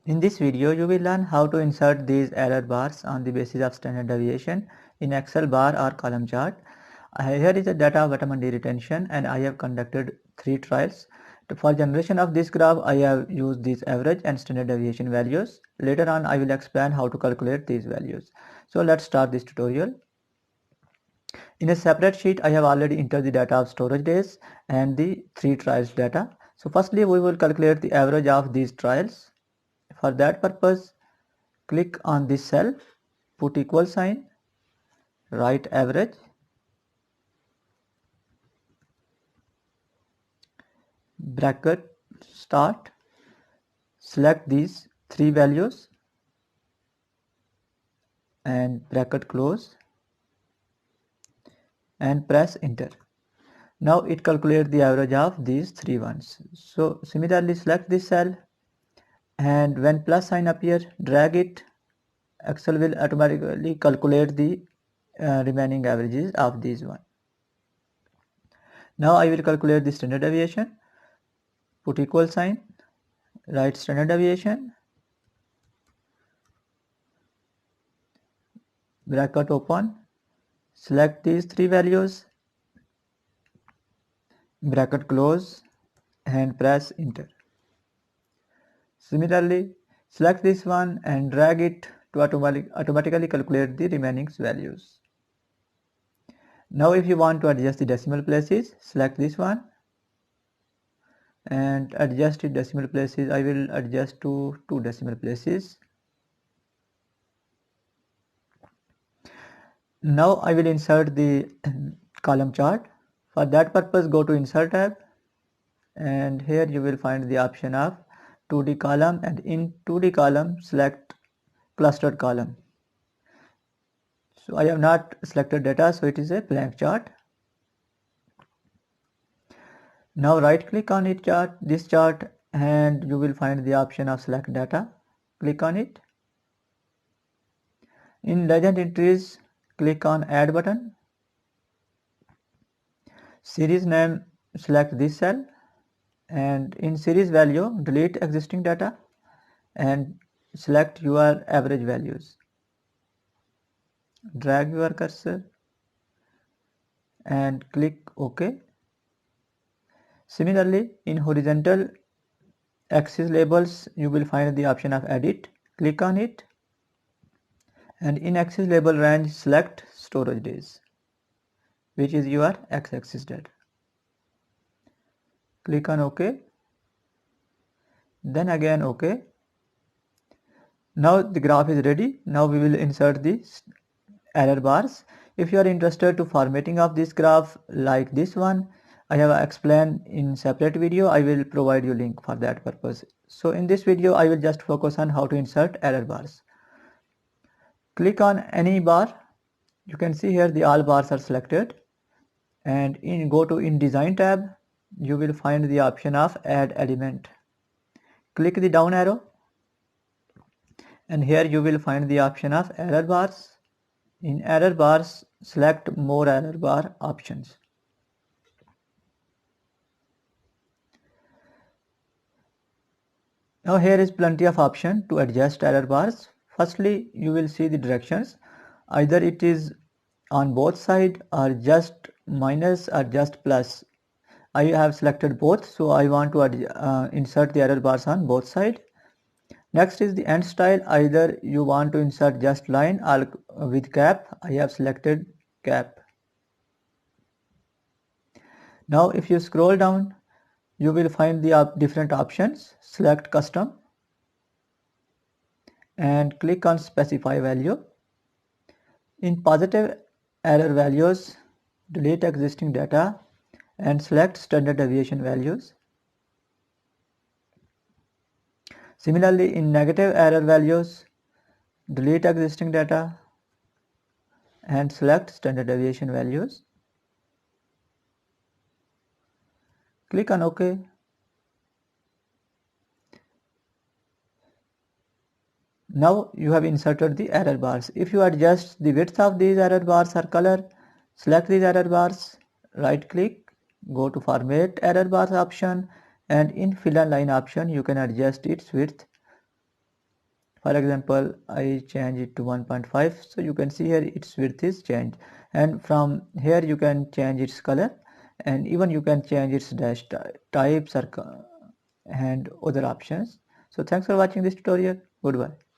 In this video, you will learn how to insert these error bars on the basis of standard deviation in Excel bar or column chart. Here is the data bottom and retention, and I have conducted 3 trials. For generation of this graph, I have used these average and standard deviation values. Later on, I will explain how to calculate these values. So let's start this tutorial. In a separate sheet, I have already entered the data of storage days and the 3 trials data. So firstly, we will calculate the average of these trials. For that purpose, click on this cell, put equal sign, write average, bracket start, select these 3 values and bracket close and press enter. Now it calculates the average of these 3 ones. So similarly, select this cell, and when plus sign appear, drag it. Excel will automatically calculate the remaining averages of these one. Now I will calculate the standard deviation. Put equal sign, write standard deviation, bracket open, select these 3 values, bracket close and press enter. Similarly, select this one and drag it to automatically calculate the remaining values. Now if you want to adjust the decimal places, select this one and adjust the decimal places. I will adjust to 2 decimal places. Now I will insert the column chart. For that purpose, go to Insert tab, and here you will find the option of 2D column, and in 2D column select clustered column. So I have not selected data, so it is a blank chart. Now right click on this chart, and you will find the option of select data. Click on it. In legend entries, click on add button. Series name, select this cell, and in series value delete existing data and select your average values. Drag your cursor and click OK. Similarly, in horizontal axis labels, you will find the option of edit. Click on it, and in axis label range select storage days, which is your x-axis data. Click on OK, then again OK. Now the graph is ready. Now we will insert the error bars. If you are interested to formatting of this graph like this one, I have explained in separate video. I will provide you link for that purpose. So in this video, I will just focus on how to insert error bars. Click on any bar. You can see here the all bars are selected, and go to InDesign tab. You will find the option of add element. Click the down arrow, and here you will find the option of error bars. In error bars, select more error bar options. Now here is plenty of option to adjust error bars. Firstly, you will see the directions. Either it is on both side or just minus or just plus. I have selected both, so I want to insert the error bars on both sides. Next is the end style. Either you want to insert just line or with cap. I have selected cap. Now if you scroll down, you will find the different options. Select custom and click on specify value. In positive error values, delete existing data and select standard deviation values. Similarly, in negative error values, delete existing data and select standard deviation values. Click on OK. Now you have inserted the error bars. If you adjust the width of these error bars or color, select these error bars, right click, go to format error bars option, and in fill and line option you can adjust its width. For example, I change it to 1.5, so you can see here its width is changed, and from here you can change its color, and even you can change its dash types or and other options. So thanks for watching this tutorial. Goodbye.